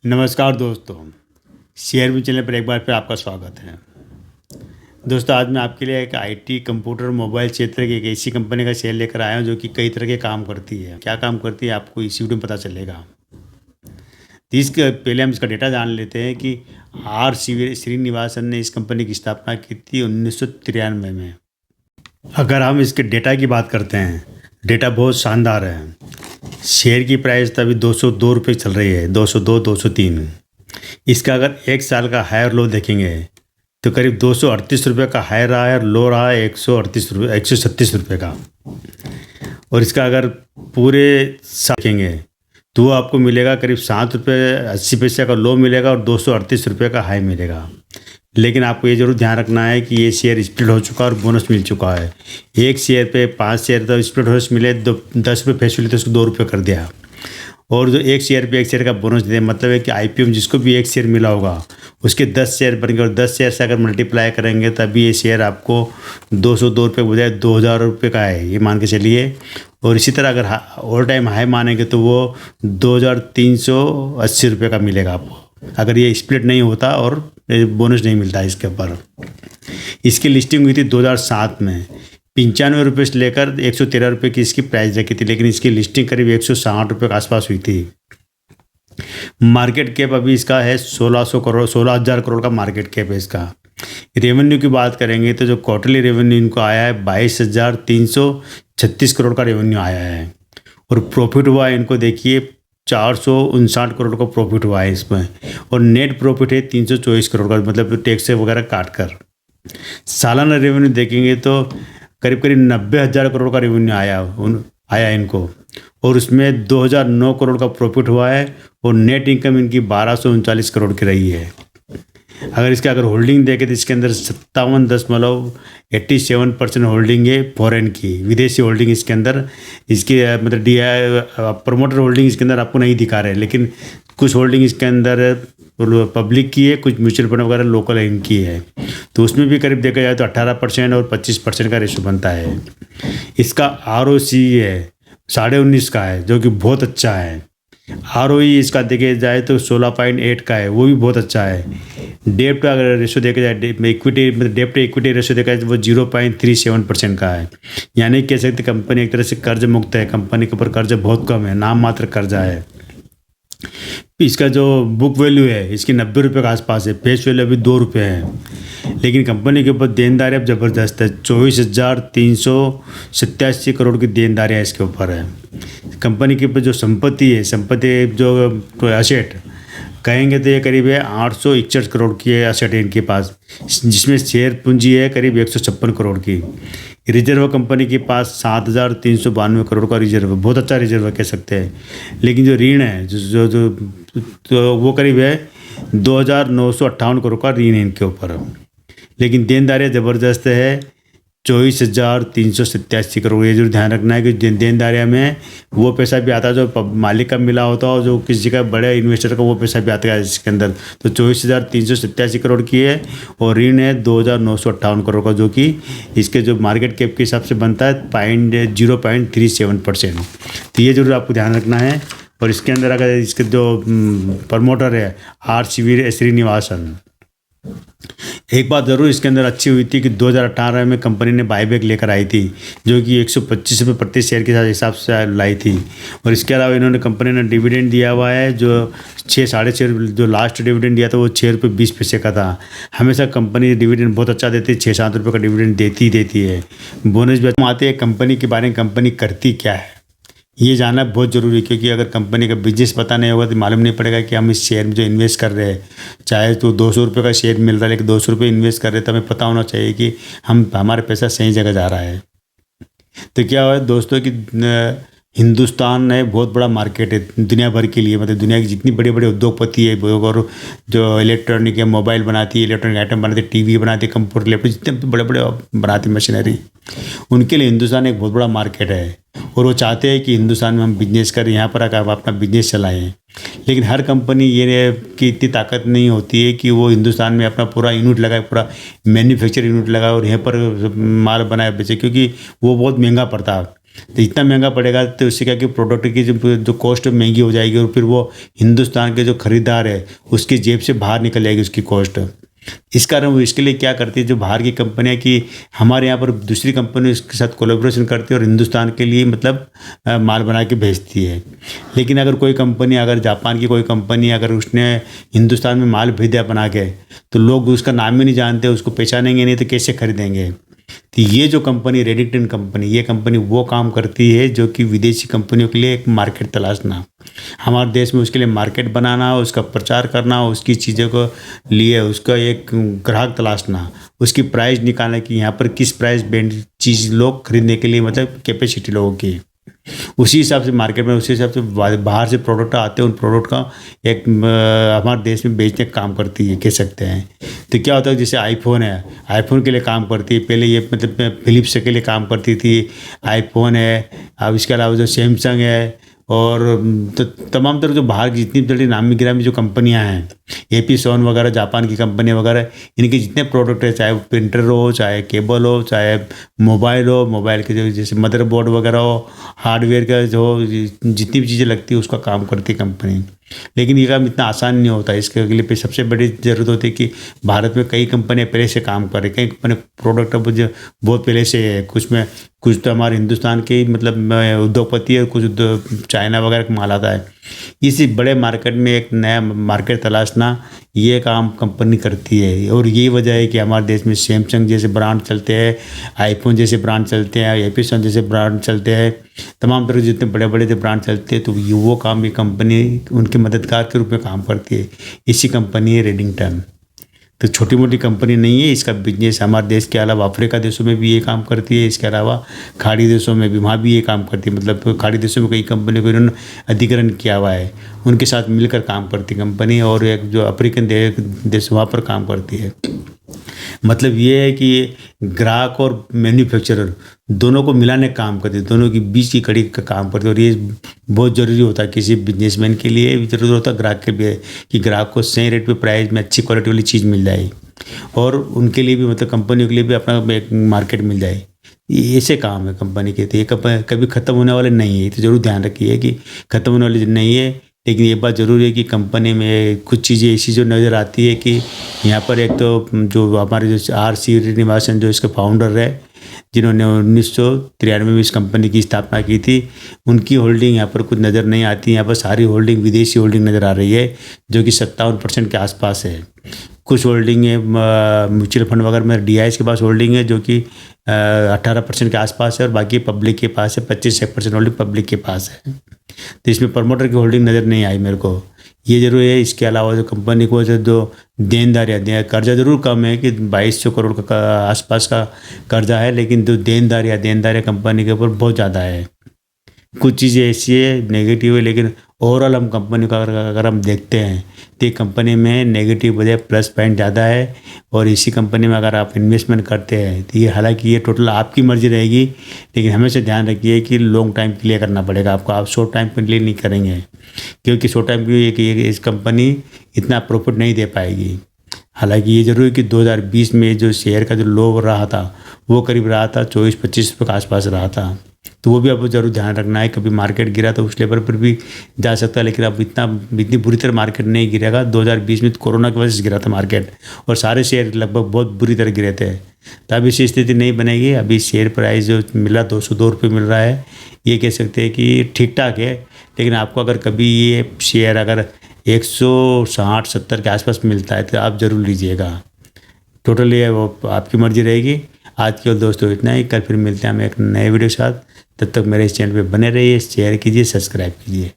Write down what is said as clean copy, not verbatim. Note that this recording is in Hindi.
नमस्कार दोस्तों, शेयर भी चैनल पर एक बार फिर आपका स्वागत है। दोस्तों, आज मैं आपके लिए एक आईटी, कंप्यूटर, मोबाइल क्षेत्र की एक ऐसी कंपनी का शेयर लेकर आया हूं जो कि कई तरह के काम करती है। क्या काम करती है आपको इस वीडियो में पता चलेगा। तो इसके पहले हम इसका डेटा जान लेते हैं कि आर श्रीनिवासन ने इस कंपनी की स्थापना की थी 1993 में। अगर हम इसके डेटा की बात करते हैं, डेटा बहुत शानदार है। शेयर की प्राइस तो अभी 202 रुपये चल रही है, 202, 203। इसका अगर एक साल का हाई और लो देखेंगे तो करीब 238 रुपये का हाई रहा है और लो रहा है 136 रुपये का। और इसका अगर पूरे साल देखेंगे तो वो आपको मिलेगा करीब 7 रुपये 80 पैसे का लो मिलेगा और 238 रुपये का हाई मिलेगा। लेकिन आपको ये जरूर ध्यान रखना है कि ये शेयर स्प्लिट हो चुका है और बोनस मिल चुका है। एक शेयर पे 5 शेयर तो स्प्लिट बोनस मिले, 10 रुपये फेस वैल्यू तो उसको 2 रुपये कर दिया। और जो एक शेयर पे एक शेयर का बोनस दे, मतलब है कि आईपीओ में जिसको भी एक शेयर मिला होगा उसके 10 शेयर बनेंगे और 10 शेयर से अगर मल्टीप्लाई करेंगे तभी ये शेयर आपको 202 रुपये के बजाय 2000 रुपये का है, ये मान के चलिए। और इसी तरह अगर ऑल टाइम हाई मानेंगे तो वो 2380 रुपये का मिलेगा आपको, अगर ये स्प्लिट नहीं होता और बोनस नहीं मिलता इसके ऊपर। इसकी लिस्टिंग हुई थी 2007 में। 95 रुपये से लेकर 113 रुपये की इसकी प्राइस रखी थी, लेकिन इसकी लिस्टिंग करीब 160 रुपये के आसपास हुई थी। मार्केट कैप अभी इसका है 16,000 करोड़ का मार्केट कैप है इसका। रेवेन्यू की बात करेंगे तो जो क्वार्टरली रेवेन्यू इनको आया है 22,336 करोड़ का रेवेन्यू आया है। और प्रॉफिट हुआ है इनको देखिए 459 करोड़ का प्रॉफिट हुआ है इसमें। और नेट प्रॉफिट है 324 करोड़ का, मतलब टैक्स वगैरह काट कर। सालाना रेवेन्यू देखेंगे तो करीब 90,000 करोड़ का रेवेन्यू आया इनको। और उसमें 2009 करोड़ का प्रॉफिट हुआ है और नेट इनकम इनकी 1239 करोड़ की रही है। अगर इसके अगर होल्डिंग देखें तो इसके अंदर 57.87% होल्डिंग है फॉरेन की, विदेशी होल्डिंग इसके अंदर। इसकी मतलब प्रमोटर होल्डिंग इसके अंदर आपको नहीं दिखा रहे, लेकिन कुछ होल्डिंग इसके अंदर पब्लिक की है, कुछ म्यूचुअल फंड वगैरह लोकल इनकी है। तो उसमें भी करीब देखा जाए तो 18% और 25% का रेशो बनता है। इसका ROC है 19.5 का है, जो कि बहुत अच्छा है। ROE इसका देखे जाए तो 16.8 का है, वो भी बहुत अच्छा है। डेप्ट का अगर रेशो देखा जाए, इक्विटी मतलब डेप्ट इक्विटी रेशो देखा जाए तो वो 0.37% का है। यानी कह सकते कंपनी एक तरह से कर्ज मुक्त है, कंपनी के ऊपर कर्ज बहुत कम है, नाम मात्र कर्जा है। इसका जो बुक वैल्यू है इसकी 90 रुपये के आसपास है, फेस वैल्यू अभी 2 रुपये है। लेकिन कंपनी के ऊपर देनदारी अब ज़बरदस्त है, 24,387 करोड़ की देनदारियाँ इसके ऊपर है। कंपनी के ऊपर जो संपत्ति है, जो असेट कहेंगे तो ये करीब है 861 करोड़ की है असेट है इनके पास, जिसमें शेयर पूंजी है करीब 156 करोड़ की। रिजर्व कंपनी के पास 7,392 करोड़ का रिजर्व, बहुत अच्छा रिजर्व कह सकते हैं। लेकिन जो ऋण है तो वो करीब है 2,958 करोड़ का ऋण है इनके ऊपर। लेकिन देनदारियाँ ज़बरदस्त है 24,387 करोड़। ये जरूर ध्यान रखना है कि देनदारियाँ में वो पैसा भी आता है जो मालिक का मिला होता है और जो किसी का बड़े इन्वेस्टर का वो पैसा भी आता है इसके अंदर। तो 24,387 करोड़ की है और ऋण है 2,958 करोड़ का, जो कि इसके जो मार्केट कैप के हिसाब से बनता है 0.37%। तो ये जरूर आपको ध्यान रखना है। और इसके अंदर अगर इसके जो प्रमोटर है आर श्रीनिवासन, एक बात ज़रूर इसके अंदर अच्छी हुई थी कि 2018 में कंपनी ने बाईबैक लेकर आई थी, जो कि 125 रुपये प्रति शेयर के हिसाब से लाई थी। और इसके अलावा इन्होंने कंपनी ने डिविडेंड दिया हुआ है, जो 6-6.5 जो लास्ट डिविडेंड दिया था वो 6 रुपये 20 पैसे का था। हमेशा कंपनी डिविडेंड बहुत अच्छा देती है, 6-7 रुपये का डिविडेंड देती है। बोनस भी आते हैं। कंपनी के बारे में कंपनी करती क्या है ये जानना बहुत ज़रूरी है, क्योंकि अगर कंपनी का बिजनेस पता नहीं होगा तो मालूम नहीं पड़ेगा कि हम इस शेयर में जो इन्वेस्ट कर रहे हैं, चाहे तो 200 रुपये का शेयर मिल रहा है लेकिन 200 रुपये इन्वेस्ट कर रहे हैं, तो हमें पता होना चाहिए कि हमारा पैसा सही जगह जा रहा है। तो क्या हुआ दोस्तों कि हिंदुस्तान है बहुत बड़ा मार्केट है दुनिया भर के लिए, मतलब दुनिया की जितनी बड़े बड़े उद्योगपति है और जो इलेक्ट्रॉनिक है, मोबाइल बनाती है, इलेक्ट्रॉनिक आइटम बनाती है, टीवी बनाती है, कंप्यूटर, लैपटॉप, जितने बड़े बड़े बनाती मशीनरी, उनके लिए हिंदुस्तान एक बहुत बड़ा मार्केट है। और वो चाहते हैं कि हिंदुस्तान में हम बिजनेस करें, यहाँ पर आकर अपना बिजनेस चलाएं। लेकिन हर कंपनी ये की इतनी ताकत नहीं होती है कि वो हिंदुस्तान में अपना पूरा यूनिट लगाए, पूरा मैन्युफैक्चर यूनिट लगाए और यहाँ पर माल बनाए बेचे, क्योंकि वो बहुत महंगा पड़ता है। तो जितना महंगा पड़ेगा तो उससे क्या कि प्रोडक्ट की जो कॉस्ट महंगी हो जाएगी, और फिर वो हिंदुस्तान के जो खरीदार है उसकी जेब से बाहर निकल जाएगी उसकी कॉस्ट। इस कारण वो इसके लिए क्या करती है, जो बाहर की कंपनियां कि हमारे यहाँ पर दूसरी कंपनी उसके साथ कोलैबोरेशन करती है और हिंदुस्तान के लिए मतलब माल बना के भेजती है। लेकिन अगर कोई कंपनी, अगर जापान की कोई कंपनी अगर उसने हिंदुस्तान में माल भेज दिया बना के, तो लोग उसका नाम ही नहीं जानते, उसको पहचानेंगे नहीं तो कैसे खरीदेंगे। तो ये जो कंपनी रेडिंगटन कंपनी, ये कंपनी वो काम करती है जो कि विदेशी कंपनियों के लिए एक मार्केट तलाशना, हमारे देश में उसके लिए मार्केट बनाना, उसका प्रचार करना, उसकी चीज़ों को लिए उसका एक ग्राहक तलाशना, उसकी प्राइस निकालना कि यहाँ पर किस प्राइस बैंड चीज़ लोग खरीदने के लिए मतलब कैपेसिटी लोगों की, उसी हिसाब से मार्केट में उसी हिसाब से बाहर से प्रोडक्ट आते हैं, उन प्रोडक्ट का एक हमारे देश में बेचने का काम करती है, कह सकते हैं। तो क्या होता है, जैसे आईफोन है, आईफोन के लिए काम करती है, पहले ये मतलब फिलिप्स के लिए काम करती थी, आईफोन है। अब इसके अलावा जो सैमसंग है और तो तमाम तरह जो बाहर की जितनी बड़ी नामी गिरामी जो कंपनियां हैं, एपीसॉन वगैरह, जापान की कंपनी वगैरह, इनके जितने प्रोडक्ट है, चाहे वो प्रिंटर हो, चाहे केबल हो, चाहे मोबाइल हो, मोबाइल के जो जैसे मदरबोर्ड वगैरह हो, हार्डवेयर का जो जितनी भी चीज़ें लगती है उसका काम करती है कंपनी। लेकिन ये काम इतना आसान नहीं होता, इसके लिए पे सबसे बड़ी ज़रूरत होती है कि भारत में कई कंपनियां पहले से काम कर रही, कई कंपनी प्रोडक्ट बहुत पहले से है, कुछ तो हमारे हिंदुस्तान के मतलब उद्योगपति है, कुछ चाइना वगैरह का माल आता है। इसी बड़े मार्केट में एक नया मार्केट तलाशना ये काम कंपनी करती है, और यही वजह है कि हमारे देश में सैमसंग जैसे ब्रांड चलते हैं, आईफोन जैसे ब्रांड चलते हैं, एपीसन जैसे ब्रांड चलते हैं, तमाम तरह के जितने बड़े बड़े जो ब्रांड चलते हैं, तो वो काम ये कंपनी उनके मददगार के रूप में काम करती है। इसी कंपनी है रेडिंगटन। तो छोटी मोटी कंपनी नहीं है, इसका बिजनेस हमारे देश के अलावा अफ्रीका देशों में भी ये काम करती है, इसके अलावा खाड़ी देशों में भी, वहाँ भी ये काम करती है। मतलब खाड़ी देशों में कई कंपनियों को इन्होंने अधिग्रहण किया हुआ है, उनके साथ मिलकर काम करती कंपनी, और एक जो अफ्रीकन देश वहाँ पर काम करती है। मतलब ये है कि ग्राहक और मैन्युफैक्चरर दोनों को मिलाने का काम करते हैं, दोनों के बीच की कड़ी का काम करते हैं, और ये बहुत ज़रूरी होता है किसी बिजनेसमैन के लिए भी ज़रूरी होता है, ग्राहक के भी, कि ग्राहक को सही रेट पे प्राइस में अच्छी क्वालिटी वाली चीज़ मिल जाए, और उनके लिए भी मतलब कंपनियों के लिए भी अपना एक मार्केट मिल जाए। ये ऐसे काम है कंपनी के, तो ये कभी ख़त्म होने वाले नहीं है, तो ज़रूर ध्यान रखिए कि ख़त्म होने वाली नहीं है। लेकिन ये बात ज़रूरी है कि कंपनी में कुछ चीज़ें ऐसी जो नज़र आती है कि यहाँ पर एक तो जो हमारे जो R श्रीनिवासन जो इसके फाउंडर है, जिन्होंने 1993 में इस कंपनी की स्थापना की थी, उनकी होल्डिंग यहाँ पर कुछ नज़र नहीं आती। यहाँ पर सारी होल्डिंग विदेशी होल्डिंग नज़र आ रही है, जो कि 57% के आसपास है। कुछ होल्डिंग है म्यूचुअल फंड वगैरह में, DIS के पास होल्डिंग है जो कि 18% के आसपास है, और बाकी पब्लिक के पास है, 25% होल्डिंग पब्लिक के पास है। तो इसमें प्रमोटर की होल्डिंग नज़र नहीं आई मेरे को, ये जरूर है। इसके अलावा जो कंपनी को जो देनदारियाँ, कर्जा जरूर कम है कि 2200 करोड़ का आसपास का कर्जा है, लेकिन जो देनदारियाँ कंपनी के ऊपर बहुत ज़्यादा है। कुछ चीज़ें ऐसी है नेगेटिव है, लेकिन ओवरऑल हम कंपनी का अगर हम देखते हैं तो कंपनी में नेगेटिव बजाय प्लस पॉइंट ज़्यादा है। और इसी कंपनी में अगर आप इन्वेस्टमेंट करते हैं तो ये, हालांकि ये टोटल आपकी मर्जी रहेगी, लेकिन हमेशा ध्यान रखिए कि लॉन्ग टाइम के लिए करना पड़ेगा आपको, आप शॉर्ट टाइम के लिए नहीं करेंगे, क्योंकि शॉर्ट टाइम के लिए इस कंपनी इतना प्रॉफिट नहीं दे पाएगी। हालांकि ये जरूर है कि 2020 में जो शेयर का जो लो रहा था वो करीब रहा था 24-25 रुपये के आसपास रहा था, तो वो भी आपको जरूर ध्यान रखना है। कभी मार्केट गिरा तो उस लेवल पर भी जा सकता है, लेकिन अब इतनी बुरी तरह मार्केट नहीं गिरेगा। 2020 में तो कोरोना की वजह से गिरा था मार्केट, और सारे शेयर लगभग बहुत बुरी तरह गिरे थे, तो अब ऐसी स्थिति नहीं बनेगी। अभी शेयर प्राइस जो मिल रहा 202 रुपये मिल रहा है, ये कह सकते हैं कि ठीक ठाक है। लेकिन आपको अगर कभी ये शेयर अगर 160-70 के आसपास मिलता है तो आप ज़रूर लीजिएगा। टोटल ये वो आपकी मर्जी रहेगी। आज केवल दोस्तों इतना ही, कल फिर मिलते हैं हम एक नए वीडियो के साथ। तब तक मेरे इस चैनल पे बने रहिए, शेयर कीजिए, सब्सक्राइब कीजिए।